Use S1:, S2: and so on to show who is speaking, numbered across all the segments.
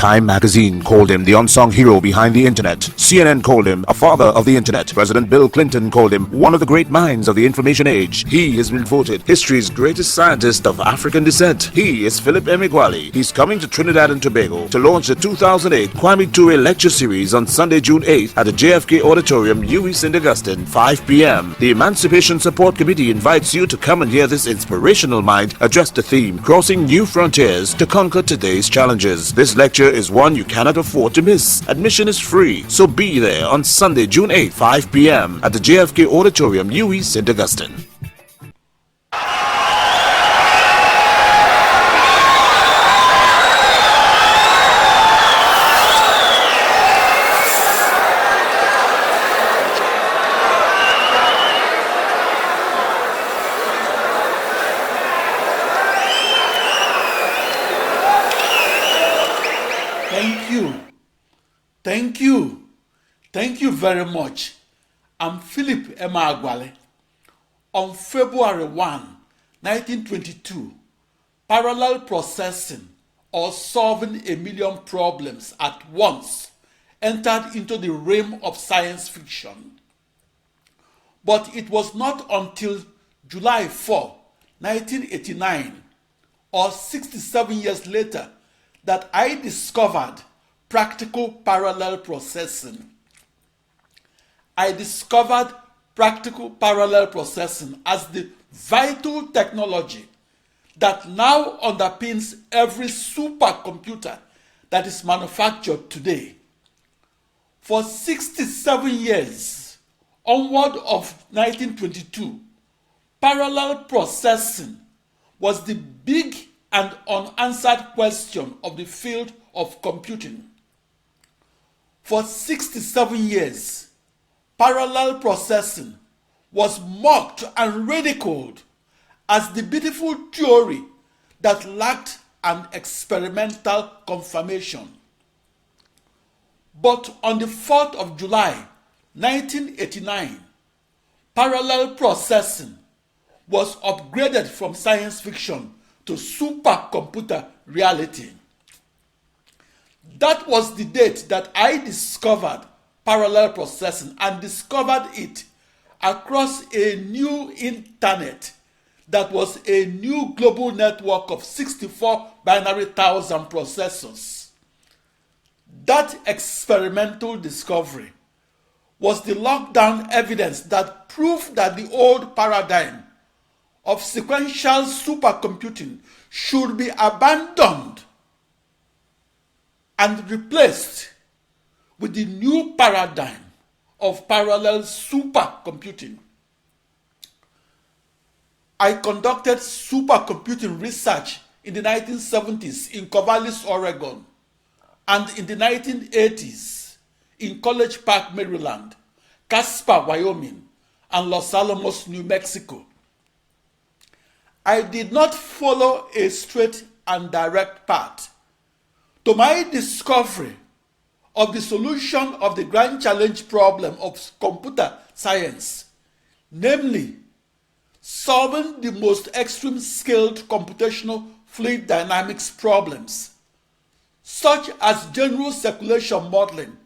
S1: Time magazine called him the unsung hero behind the internet. CNN called him a father of the internet. President Bill Clinton called him one of the great minds of the information age. He has been voted history's greatest scientist of African descent. He is Philip Emeagwali. He's coming to Trinidad and Tobago to launch the 2008 Kwame Ture lecture series on Sunday, June 8th at the JFK Auditorium, UWI St. Augustine, 5 p.m. The Emancipation Support Committee invites you to come and hear this inspirational mind address the theme, Crossing New Frontiers to Conquer Today's Challenges. This lecture is one you cannot afford to miss. Admission is free, so be there on Sunday, June 8th, 5 p.m. at the JFK Auditorium, UWI St. Augustine.
S2: Thank you very much. I'm Philip Emeagwali. On February 1, 1922, parallel processing, or solving a million problems at once, entered into the realm of science fiction. But it was not until July 4, 1989, or 67 years later, that I discovered practical parallel processing. I discovered practical parallel processing as the vital technology that now underpins every supercomputer that is manufactured today. For 67 years, onward of 1922, parallel processing was the big and unanswered question of the field of computing. For 67 years, parallel processing was mocked and ridiculed as the beautiful theory that lacked an experimental confirmation. But on the 4th of July, 1989, parallel processing was upgraded from science fiction to supercomputer reality. That was the date that I discovered parallel processing and discovered it across a new internet that was a new global network of 64 binary thousand processors. That experimental discovery was the lockdown evidence that proved that the old paradigm of sequential supercomputing should be abandoned and replaced with the new paradigm of parallel supercomputing. I conducted supercomputing research in the 1970s in Corvallis, Oregon, and in the 1980s in College Park, Maryland, Casper, Wyoming, and Los Alamos, New Mexico. I did not follow a straight and direct path to my discovery of the solution of the grand challenge problem of computer science, namely solving the most extreme scaled computational fluid dynamics problems, such as general circulation modeling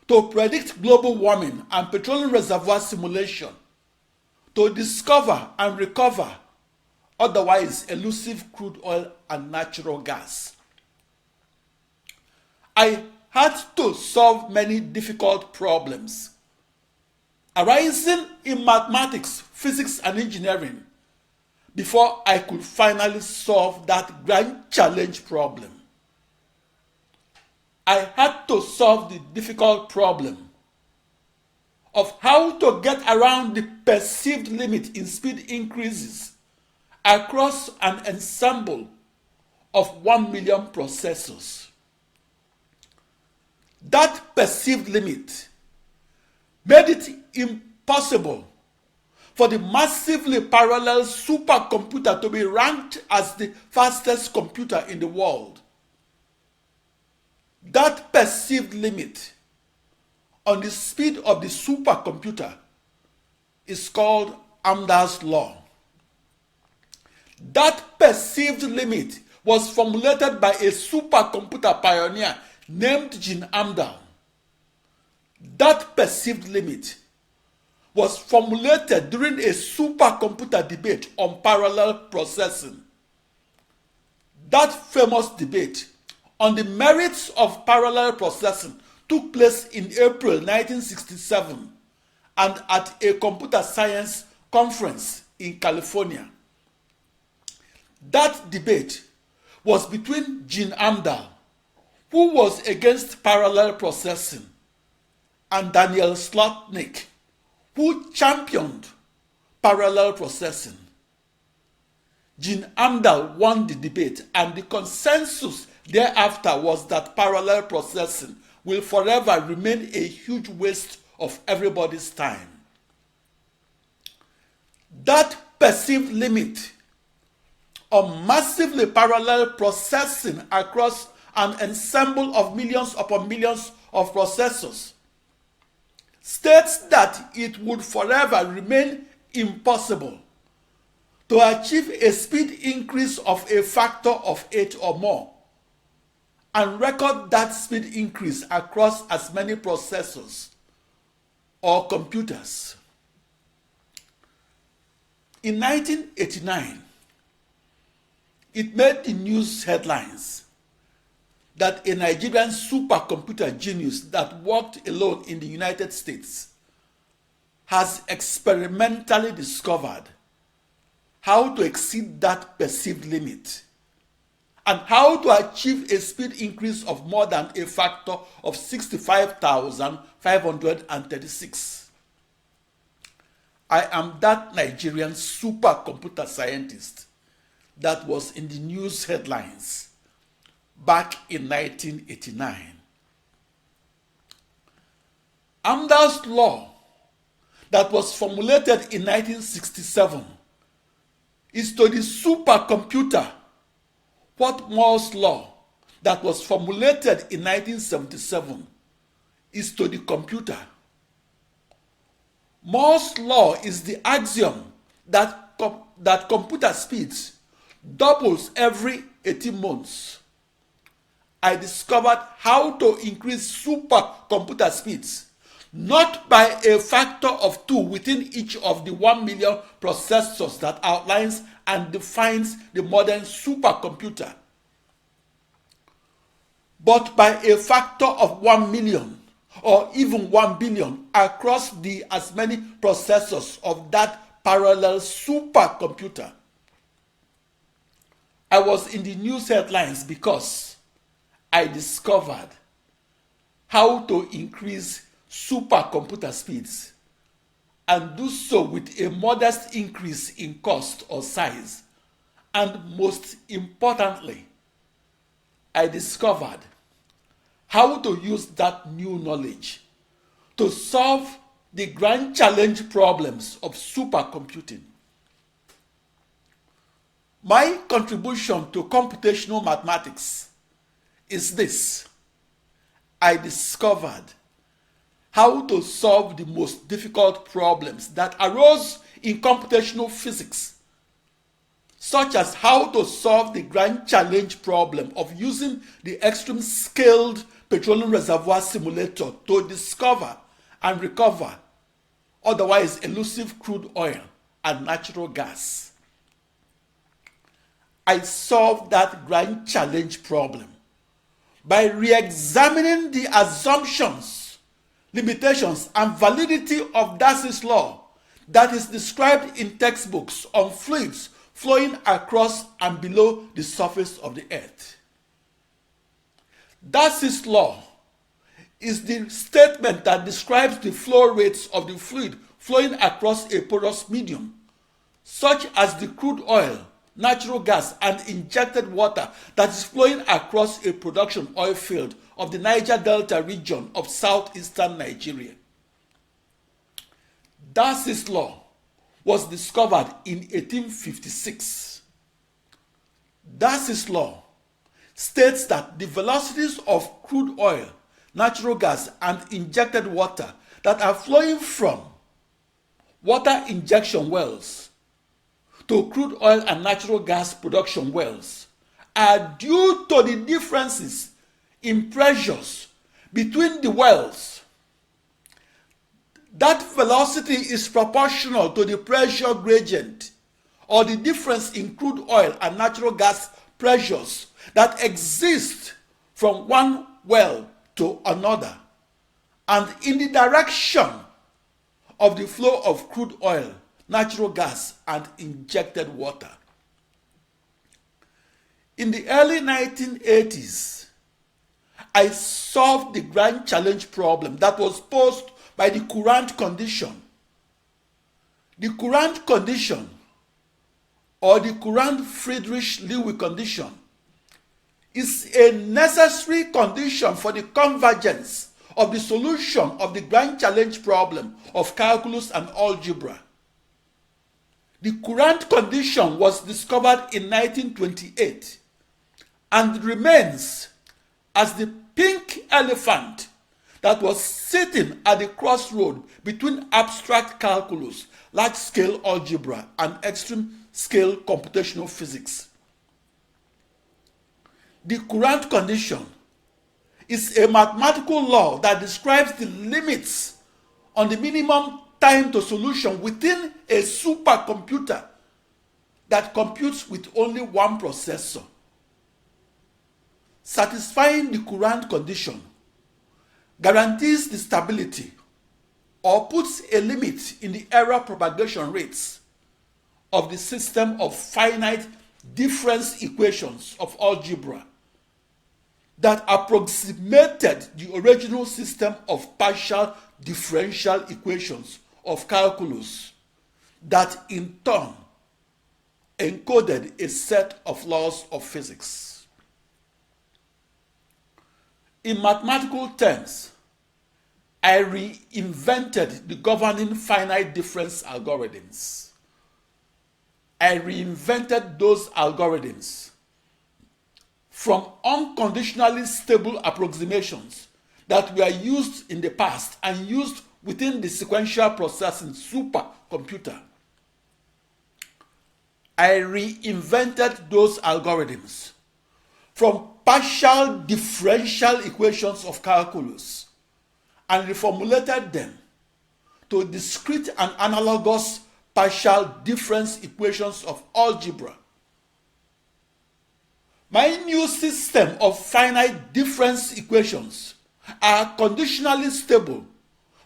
S2: to predict global warming and petroleum reservoir simulation, to discover and recover otherwise elusive crude oil and natural gas. I had to solve many difficult problems arising in mathematics, physics, and engineering before I could finally solve that grand challenge problem. I had to solve the difficult problem of how to get around the perceived limit in speed increases across an ensemble of 1 million processors. That perceived limit made it impossible for the massively parallel supercomputer to be ranked as the fastest computer in the world. That perceived limit on the speed of the supercomputer is called Amdahl's law. That perceived limit was formulated by a supercomputer pioneer named Jean Amdahl. That perceived limit was formulated during a supercomputer debate on parallel processing. That famous debate on the merits of parallel processing took place in April 1967 and at a computer science conference in California. That debate was between Jean Amdahl, who was against parallel processing, and Daniel Slotnick, who championed parallel processing. Jean Amdahl won the debate, and the consensus thereafter was that parallel processing will forever remain a huge waste of everybody's time. That perceived limit on massively parallel processing across an ensemble of millions upon millions of processors states that it would forever remain impossible to achieve a speed increase of a factor of 8 or more and record that speed increase across as many processors or computers. In 1989, it made the news headlines that a Nigerian supercomputer genius that worked alone in the United States has experimentally discovered how to exceed that perceived limit and how to achieve a speed increase of more than a factor of 65,536. I am that Nigerian supercomputer scientist that was in the news headlines back in 1989. Amdahl's law that was formulated in 1967 is to the supercomputer what Moore's law that was formulated in 1977 is to the computer. Moore's law is the axiom that computer speeds doubles every 18 months. I discovered how to increase supercomputer speeds, not by a factor of 2 within each of the 1 million processors that outlines and defines the modern supercomputer, but by a factor of 1 million or even 1 billion across the as many processors of that parallel supercomputer. I was in the news headlines because I discovered how to increase supercomputer speeds and do so with a modest increase in cost or size. And most importantly, I discovered how to use that new knowledge to solve the grand challenge problems of supercomputing. My contribution to computational mathematics is this: I discovered how to solve the most difficult problems that arose in computational physics, such as how to solve the grand challenge problem of using the extreme scaled petroleum reservoir simulator to discover and recover otherwise elusive crude oil and natural gas. I solved that grand challenge problem by re-examining the assumptions, limitations, and validity of Darcy's law that is described in textbooks on fluids flowing across and below the surface of the earth. Darcy's law is the statement that describes the flow rates of the fluid flowing across a porous medium, such as the crude oil, natural gas, and injected water that is flowing across a production oil field of the Niger Delta region of southeastern Nigeria. Darcy's law was discovered in 1856. Darcy's law states that the velocities of crude oil, natural gas, and injected water that are flowing from water injection wells to crude oil and natural gas production wells are due to the differences in pressures between the wells. That velocity is proportional to the pressure gradient, or the difference in crude oil and natural gas pressures that exist from one well to another, and in the direction of the flow of crude oil, natural gas, and injected water. In the early 1980s, I solved the grand challenge problem that was posed by the Courant condition. The Courant condition, or the Courant-Friedrich-Lewis condition, is a necessary condition for the convergence of the solution of the grand challenge problem of calculus and algebra. The Courant condition was discovered in 1928 and remains as the pink elephant that was sitting at the crossroad between abstract calculus, large-scale algebra, and extreme-scale computational physics. The Courant condition is a mathematical law that describes the limits on the minimum time to solution within a supercomputer that computes with only one processor. Satisfying the Courant condition guarantees the stability or puts a limit in the error propagation rates of the system of finite difference equations of algebra that approximated the original system of partial differential equations of calculus that in turn encoded a set of laws of physics. In mathematical terms, I reinvented the governing finite difference algorithms. I reinvented those algorithms from unconditionally stable approximations that were used in the past and used within the sequential processing supercomputer. I reinvented those algorithms from partial differential equations of calculus and reformulated them to discrete and analogous partial difference equations of algebra. My new system of finite difference equations are conditionally stable,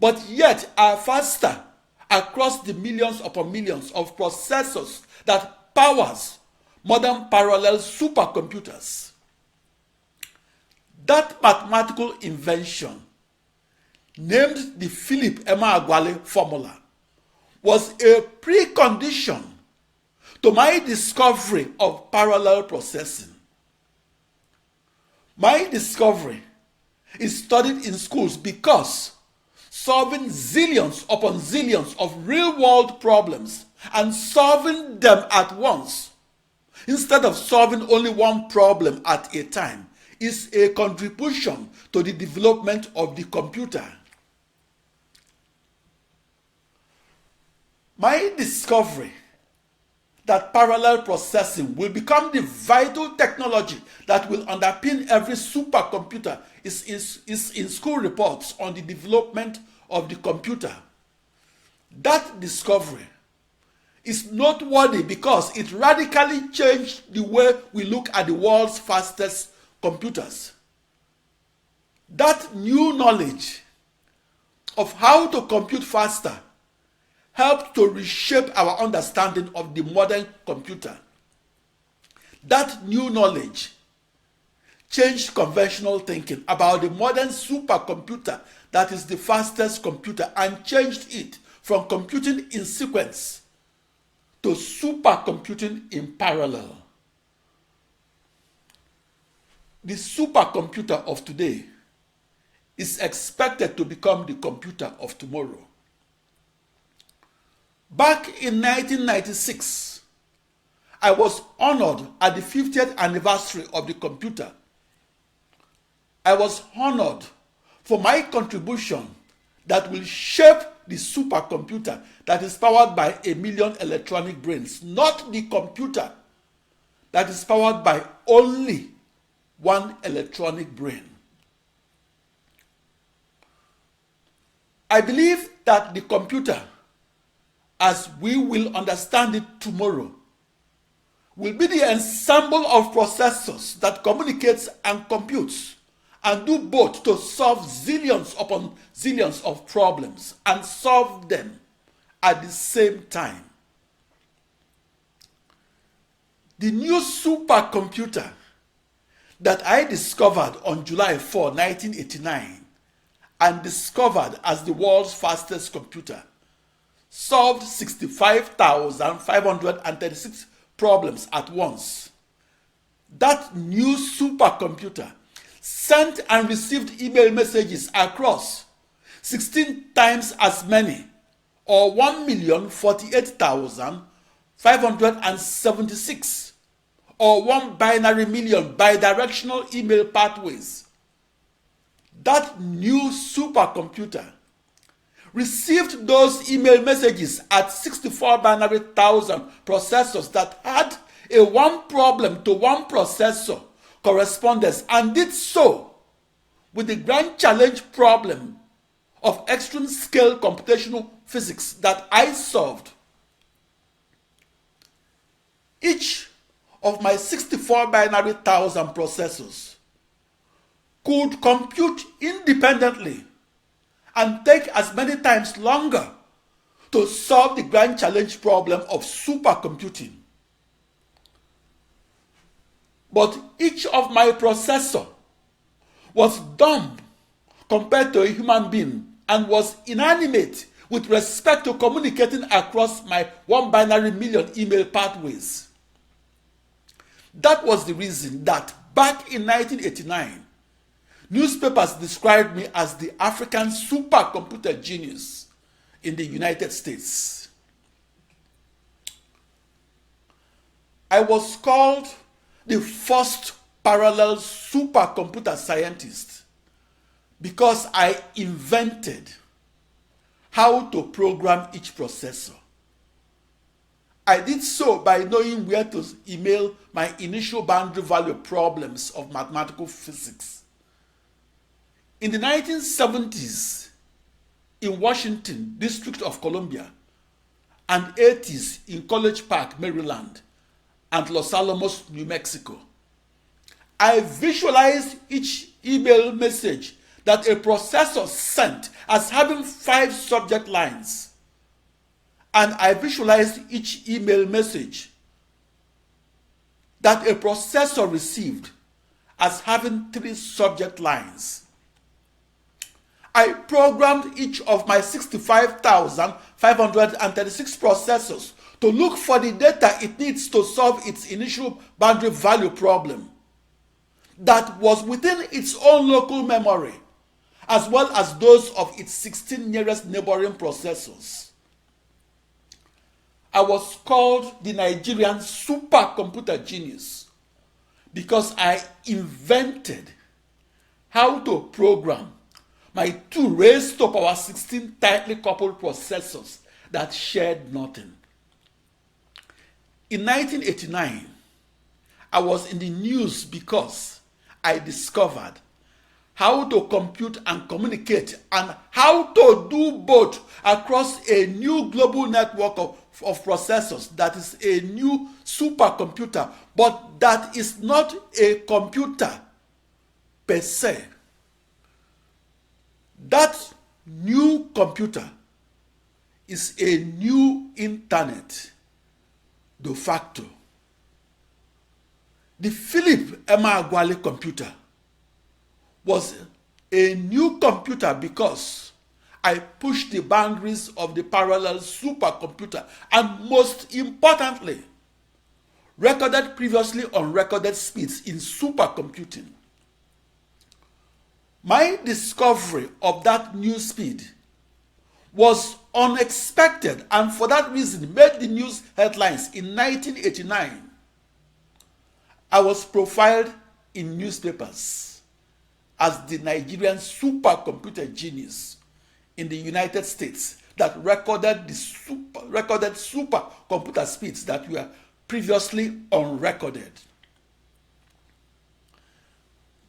S2: but yet are faster across the millions upon millions of processors that powers modern parallel supercomputers. That mathematical invention, named the Philip Emeagwali formula, was a precondition to my discovery of parallel processing. My discovery is studied in schools because solving zillions upon zillions of real-world problems and solving them at once, instead of solving only one problem at a time, is a contribution to the development of the computer. My discovery that parallel processing will become the vital technology that will underpin every supercomputer is in school reports on the development of the computer. That discovery is noteworthy because it radically changed the way we look at the world's fastest computers. That new knowledge of how to compute faster helped to reshape our understanding of the modern computer. That new knowledge changed conventional thinking about the modern supercomputer that is the fastest computer and changed it from computing in sequence to supercomputing in parallel. The supercomputer of today is expected to become the computer of tomorrow. Back in 1996, I was honored at the 50th anniversary of the computer. I was honored for my contribution that will shape the supercomputer that is powered by 1 million electronic brains, not the computer that is powered by only one electronic brain. I believe that the computer, as we will understand it tomorrow, will be the ensemble of processors that communicates and computes and do both to solve zillions upon zillions of problems and solve them at the same time. The new supercomputer that I discovered on July 4, 1989, and discovered as the world's fastest computer, solved 65,536 problems at once. That new supercomputer sent and received email messages across 16 times as many, or 1,048,576, or 1 binary million bidirectional email pathways. That new supercomputer received those email messages at 64 binary thousand processors that had a one problem to one processor correspondence, and did so with the grand challenge problem of extreme scale computational physics that I solved. Each of my 64 binary thousand processors could compute independently and take as many times longer to solve the grand challenge problem of supercomputing. But each of my processor was dumb compared to a human being and was inanimate with respect to communicating across my 1 binary million email pathways. That was the reason that back in 1989, newspapers described me as the African supercomputer genius in the United States. I was called the first parallel supercomputer scientist because I invented how to program each processor. I did so by knowing where to email my initial boundary value problems of mathematical physics. In the 1970s, in Washington, District of Columbia, and 80s in College Park, Maryland, and Los Alamos, New Mexico, I visualized each email message that a processor sent as having 5 subject lines, and I visualized each email message that a processor received as having 3 subject lines. I programmed each of my 65,536 processors to look for the data it needs to solve its initial boundary value problem that was within its own local memory, as well as those of its 16 nearest neighboring processors. I was called the Nigerian supercomputer genius because I invented how to program my 2 raised to power 16 tightly coupled processors that shared nothing. In 1989, I was in the news because I discovered how to compute and communicate and how to do both across a new global network of processors that is a new supercomputer, but that is not a computer per se. That new computer is a new internet de facto. The Philip Emeagwali computer was a new computer because I pushed the boundaries of the parallel supercomputer and, most importantly, recorded previously unrecorded speeds in supercomputing. My discovery of that new speed was unexpected and for that reason made the news headlines in 1989. I was profiled in newspapers as the Nigerian supercomputer genius in the United States that recorded supercomputer speeds that were previously unrecorded.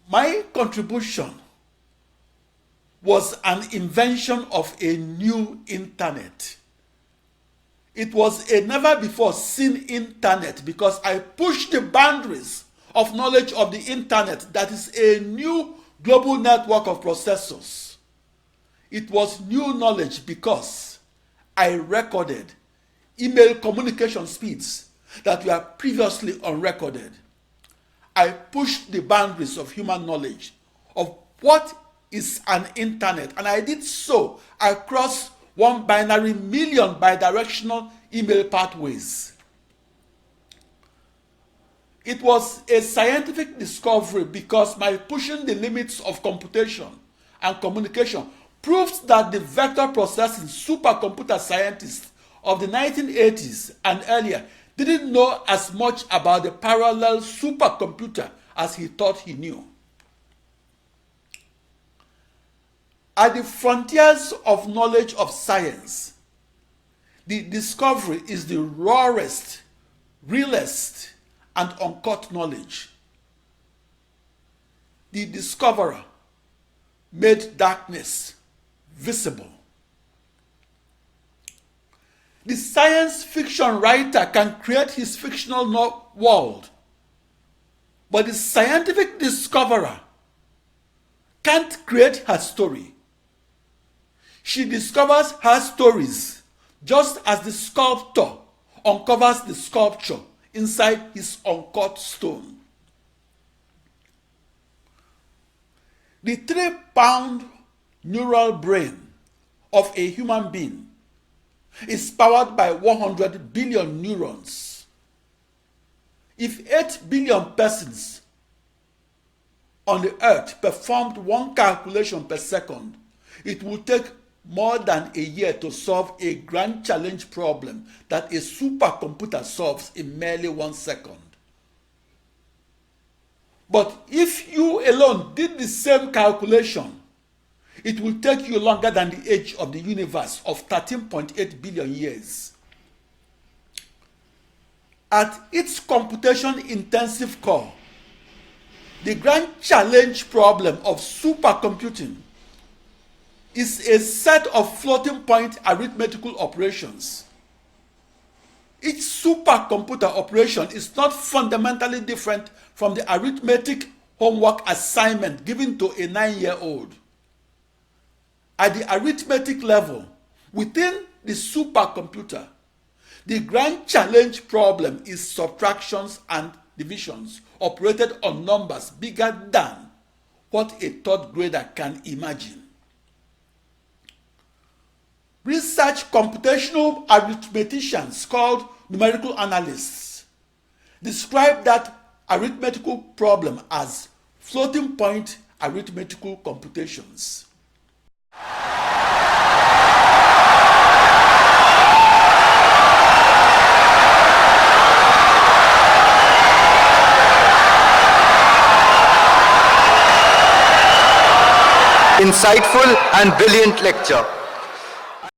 S2: My contribution was an invention of a new internet. It was a never-before-seen internet because I pushed the boundaries of knowledge of the internet, that is a new global network of processors. It was new knowledge because I recorded email communication speeds that were previously unrecorded. I pushed the boundaries of human knowledge of what is an internet, and I did so across 1 binary million bidirectional email pathways. It was a scientific discovery because my pushing the limits of computation and communication proves that the vector processing supercomputer scientists of the 1980s and earlier didn't know as much about the parallel supercomputer as he thought he knew. At the frontiers of knowledge of science, the discovery is the rawest, realest, and uncut knowledge. The discoverer made darkness visible. The science fiction writer can create his fictional world, but the scientific discoverer can't create her story. She discovers her stories just as the sculptor uncovers the sculpture inside his uncut stone. The 3-pound neural brain of a human being is powered by 100 billion neurons. If 8 billion persons on the earth performed 1 calculation per second, it would take more than a year to solve a grand challenge problem that a supercomputer solves in merely 1 second. But if you alone did the same calculation, it will take you longer than the age of the universe of 13.8 billion years. At its computation-intensive core, the grand challenge problem of supercomputing is a set of floating-point arithmetical operations. Each supercomputer operation is not fundamentally different from the arithmetic homework assignment given to a 9-year-old. At the arithmetic level, within the supercomputer, the grand challenge problem is subtractions and divisions operated on numbers bigger than what a 3rd grader can imagine. Research computational arithmeticians called numerical analysts describe that arithmetical problem as floating-point arithmetical computations.
S3: Insightful and brilliant lecture.